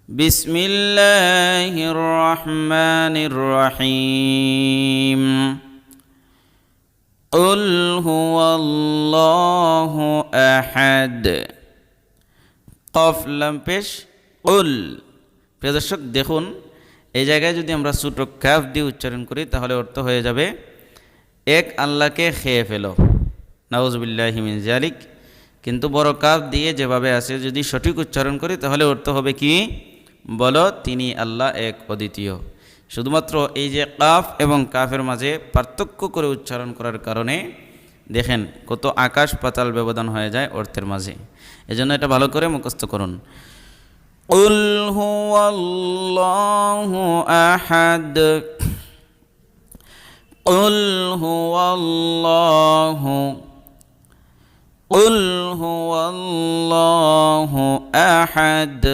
বিসমিল্লাহির রহমানির রহিম। কুল হুয়াল্লাহু আহাদ। কফ লাম পেশ কুল। প্রিয় দর্শক দেখুন, এই জায়গায় যদি আমরা ছোট কাফ দিয়ে উচ্চারণ করি তাহলে অর্থ হয়ে যাবে এক আল্লাহকে খেয়ে ফেলো, নাউজুবিল্লাহি মিন যালিক। কিন্তু বড় কাফ দিয়ে যেভাবে আছে যদি সঠিক উচ্চারণ করি তাহলে অর্থ হবে কি, বলো তিনি আল্লাহ এক অদ্বিতীয়। শুধুমাত্র এই যে কাফ এবং কাফের মাঝে পার্থক্য করে উচ্চারণ করার কারণে দেখেন কত আকাশ পাতাল ব্যবধান হয়ে যায় অর্থের মাঝে। এজন্য এটা ভালো করে মুখস্থ করুন। কুল হুয়াল্লাহু আহাদ। কুল হুয়াল্লাহু। কুল হুয়াল্লাহু আহাদ।